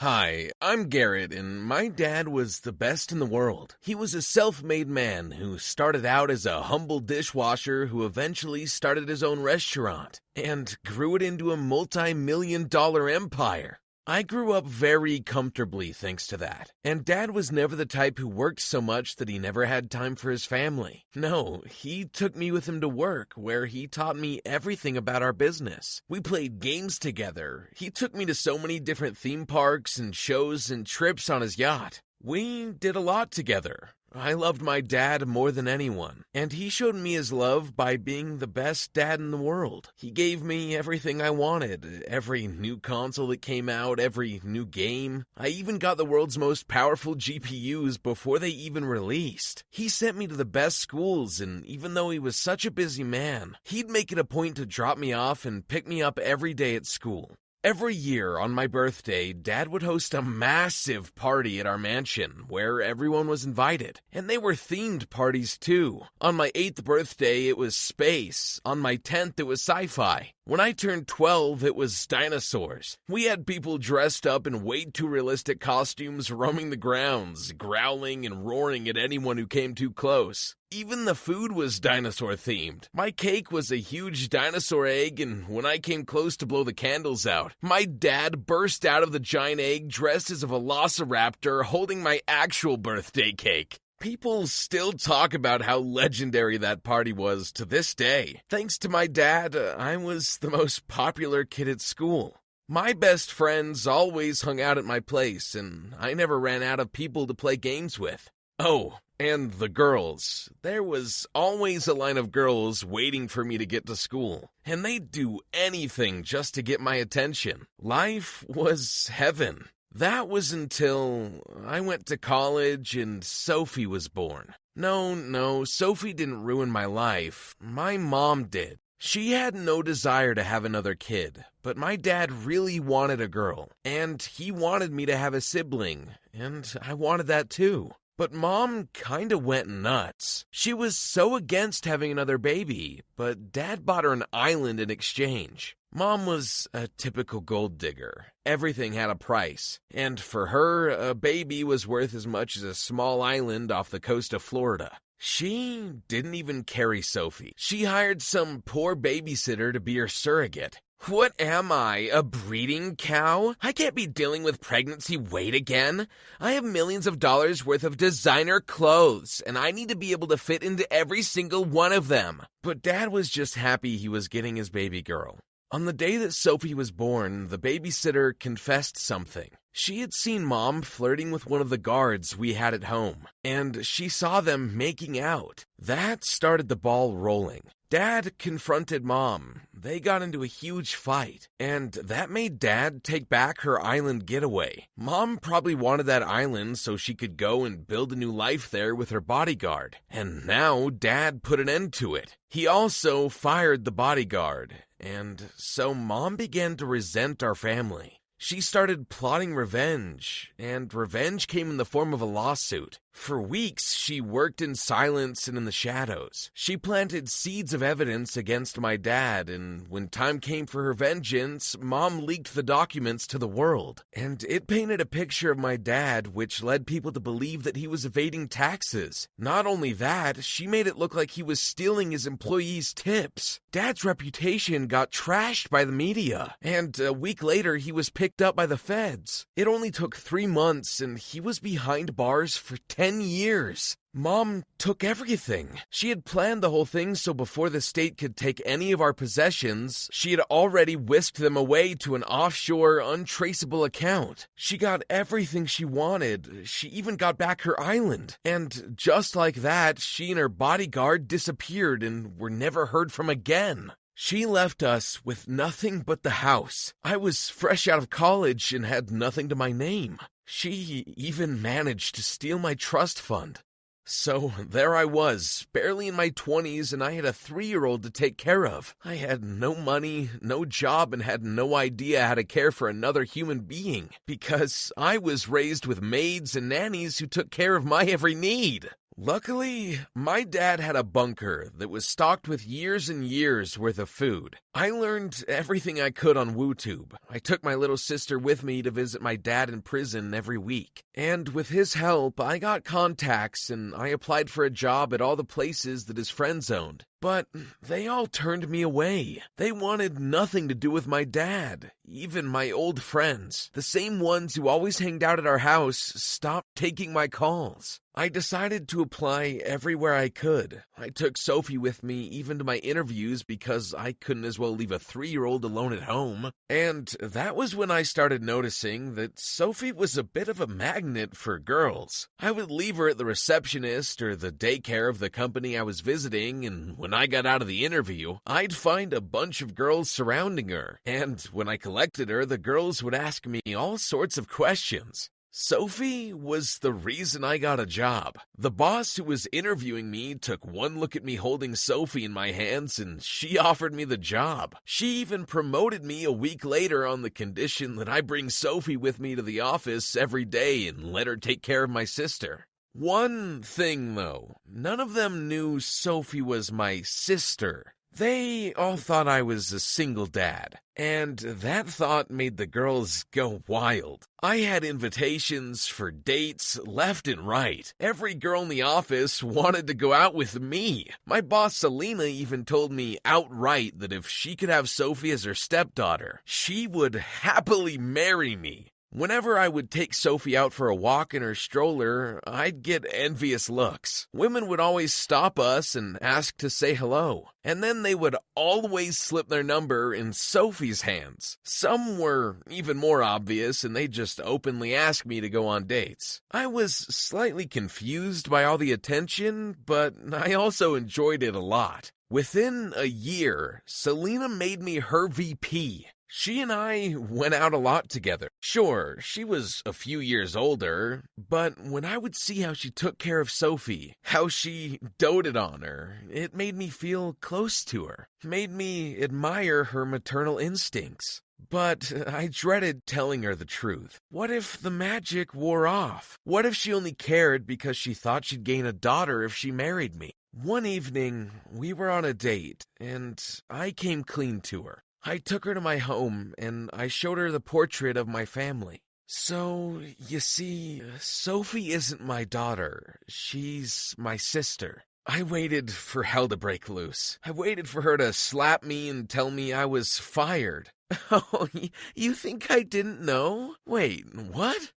Hi, I'm Garret, and my dad was the best in the world. He was a self-made man who started out as a humble dishwasher who eventually started his own restaurant and grew it into a multi-million-dollar empire. I grew up very comfortably thanks to that, and Dad was never the type who worked so much that he never had time for his family. No, he took me with him to work, where he taught me everything about our business. We played games together. He took me to so many different theme parks and shows and trips on his yacht. We did a lot together. I loved my dad more than anyone, and he showed me his love by being the best dad in the world. He gave me everything I wanted, every new console that came out, every new game. I even got the world's most powerful GPUs before they even released. He sent me to the best schools, and even though he was such a busy man, he'd make it a point to drop me off and pick me up every day at school. Every year on my birthday, Dad would host a massive party at our mansion where everyone was invited, and they were themed parties too. On my 8th birthday, it was space. On my 10th, it was sci-fi. When I turned 12, it was dinosaurs. We had people dressed up in way too realistic costumes roaming the grounds, growling and roaring at anyone who came too close. Even the food was dinosaur-themed. My cake was a huge dinosaur egg, and when I came close to blow the candles out, my dad burst out of the giant egg dressed as a velociraptor holding my actual birthday cake. People still talk about how legendary that party was to this day. Thanks to my dad, I was the most popular kid at school. My best friends always hung out at my place, and I never ran out of people to play games with. Oh, and the girls. There was always a line of girls waiting for me to get to school, and they'd do anything just to get my attention. Life was heaven. That was until I went to college and Sophie was born. No, Sophie didn't ruin my life. My mom did. She had no desire to have another kid, but my dad really wanted a girl, and he wanted me to have a sibling, and I wanted that too. But Mom kinda went nuts. She was so against having another baby, but Dad bought her an island in exchange. Mom was a typical gold digger. Everything had a price, and for her, a baby was worth as much as a small island off the coast of Florida. She didn't even carry Sophie. She hired some poor babysitter to be her surrogate. What am I, a breeding cow? I can't be dealing with pregnancy weight again. I have millions of dollars worth of designer clothes, and I need to be able to fit into every single one of them. But Dad was just happy he was getting his baby girl. On the day that Sophie was born, the babysitter confessed something. She had seen Mom flirting with one of the guards we had at home, and she saw them making out. That started the ball rolling. Dad confronted Mom. They got into a huge fight, and that made Dad take back her island getaway. Mom probably wanted that island so she could go and build a new life there with her bodyguard, and now Dad put an end to it. He also fired the bodyguard, and so Mom began to resent our family. She started plotting revenge, and revenge came in the form of a lawsuit. For weeks, she worked in silence and in the shadows. She planted seeds of evidence against my dad, and when time came for her vengeance, Mom leaked the documents to the world. And it painted a picture of my dad, which led people to believe that he was evading taxes. Not only that, she made it look like he was stealing his employees' tips. Dad's reputation got trashed by the media, and a week later, he was picked up by the feds. It only took 3 months, and he was behind bars for 10 years. Mom took everything. She had planned the whole thing so before the state could take any of our possessions, she had already whisked them away to an offshore, untraceable account. She got everything she wanted. She even got back her island. And just like that, she and her bodyguard disappeared and were never heard from again. She left us with nothing but the house. I was fresh out of college and had nothing to my name. She even managed to steal my trust fund. So there I was, barely in my 20s, and I had a 3-year-old to take care of. I had no money, no job, and had no idea how to care for another human being, because I was raised with maids and nannies who took care of my every need. Luckily, my dad had a bunker that was stocked with years and years worth of food. I learned everything I could on WooTube. I took my little sister with me to visit my dad in prison every week. And with his help, I got contacts and I applied for a job at all the places that his friends owned. But they all turned me away. They wanted nothing to do with my dad. Even my old friends, the same ones who always hanged out at our house, stopped taking my calls. I decided to apply everywhere I could. I took Sophie with me even to my interviews because I couldn't as well leave a 3-year-old alone at home. And that was when I started noticing that Sophie was a bit of a magnet for girls. I would leave her at the receptionist or the daycare of the company I was visiting, and when I got out of the interview, I'd find a bunch of girls surrounding her. And when I collected her, the girls would ask me all sorts of questions. Sophie was the reason I got a job. The boss who was interviewing me took one look at me holding Sophie in my hands and she offered me the job. She even promoted me a week later on the condition that I bring Sophie with me to the office every day and let her take care of my sister. One thing though, none of them knew Sophie was my sister. They all thought I was a single dad, and that thought made the girls go wild. I had invitations for dates left and right. Every girl in the office wanted to go out with me. My boss Selena even told me outright that if she could have Sophie as her stepdaughter, she would happily marry me. Whenever I would take Sophie out for a walk in her stroller, I'd get envious looks. Women would always stop us and ask to say hello, and then they would always slip their number in Sophie's hands. Some were even more obvious, and they'd just openly ask me to go on dates. I was slightly confused by all the attention, but I also enjoyed it a lot. Within a year, Selena made me her VP. She and I went out a lot together. Sure, she was a few years older, but when I would see how she took care of Sophie, how she doted on her, it made me feel close to her, made me admire her maternal instincts. But I dreaded telling her the truth. What if the magic wore off? What if she only cared because she thought she'd gain a daughter if she married me? One evening, we were on a date, and I came clean to her. I took her to my home, and I showed her the portrait of my family. So, you see, Sophie isn't my daughter. She's my sister. I waited for hell to break loose. I waited for her to slap me and tell me I was fired. Oh, you think I didn't know? Wait, what?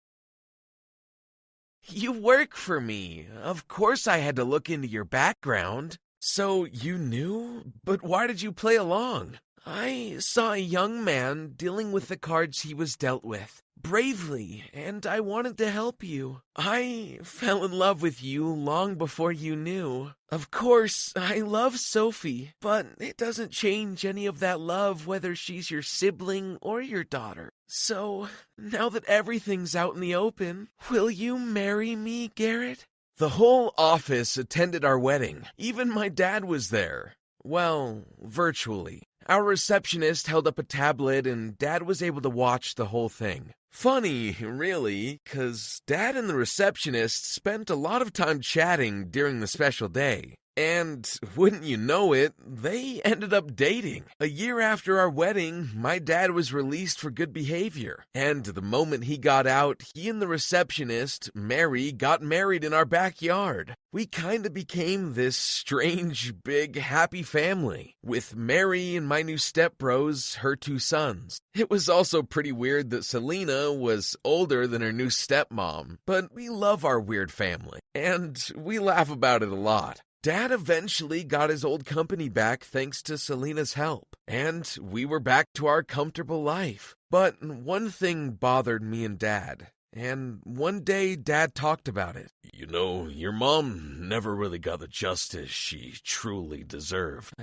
You work for me. Of course I had to look into your background. So you knew? But why did you play along? I saw a young man dealing with the cards he was dealt with, bravely, and I wanted to help you. I fell in love with you long before you knew. Of course, I love Sophie, but it doesn't change any of that love whether she's your sibling or your daughter. So, now that everything's out in the open, will you marry me, Garret? The whole office attended our wedding. Even my dad was there. Well, virtually. Our receptionist held up a tablet and Dad was able to watch the whole thing. Funny, really, 'cause Dad and the receptionist spent a lot of time chatting during the special day. And wouldn't you know it, they ended up dating. A year after our wedding, my dad was released for good behavior. And the moment he got out, he and the receptionist, Mary, got married in our backyard. We kind of became this strange, big, happy family, with Mary and my new stepbros, her 2 sons. It was also pretty weird that Selena was older than her new stepmom, but we love our weird family, and we laugh about it a lot. Dad eventually got his old company back thanks to Selena's help, and we were back to our comfortable life. But one thing bothered me and Dad, and one day Dad talked about it. You know, your mom never really got the justice she truly deserved.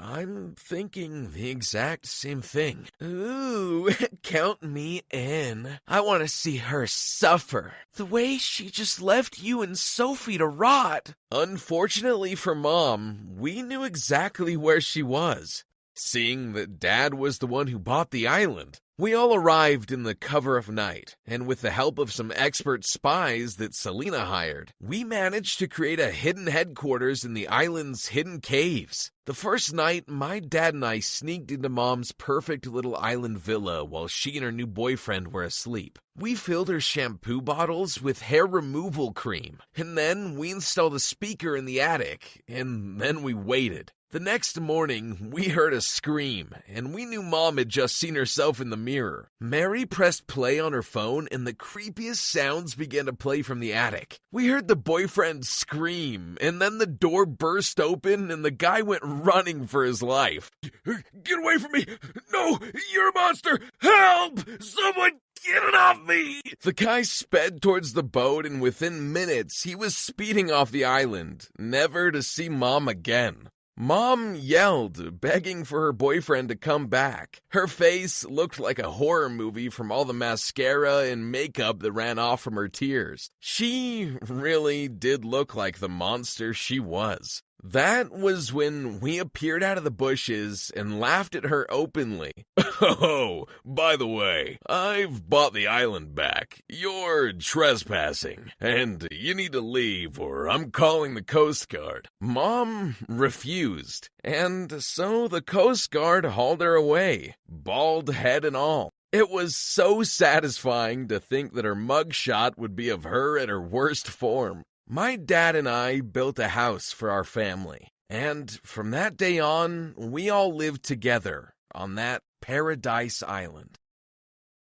I'm thinking the exact same thing. Ooh, count me in. I want to see her suffer. The way she just left you and Sophie to rot. Unfortunately for Mom, we knew exactly where she was. Seeing that Dad was the one who bought the island, We all arrived in the cover of night, and with the help of some expert spies that Selena hired, we managed to create a hidden headquarters in the island's hidden caves. The first night, my dad and I sneaked into Mom's perfect little island villa while she and her new boyfriend were asleep. We filled her shampoo bottles with hair removal cream, and then we installed a speaker in the attic, and then we waited. The next morning, we heard a scream, and we knew Mom had just seen herself in the mirror. Mary pressed play on her phone, and the creepiest sounds began to play from the attic. We heard the boyfriend scream, and then the door burst open, and the guy went running for his life. "Get away from me! No, you're a monster! Help! Someone get it off me!" The guy sped towards the boat, and within minutes, he was speeding off the island, never to see Mom again. Mom yelled, begging for her boyfriend to come back. Her face looked like a horror movie from all the mascara and makeup that ran off from her tears. She really did look like the monster she was. That was when we appeared out of the bushes and laughed at her openly. "Oh, by the way, I've bought the island back. You're trespassing, and you need to leave or I'm calling the Coast Guard." Mom refused, and so the Coast Guard hauled her away, bald head and all. It was so satisfying to think that her mugshot would be of her at her worst form. My dad and I built a house for our family, and from that day on, we all lived together on that paradise island.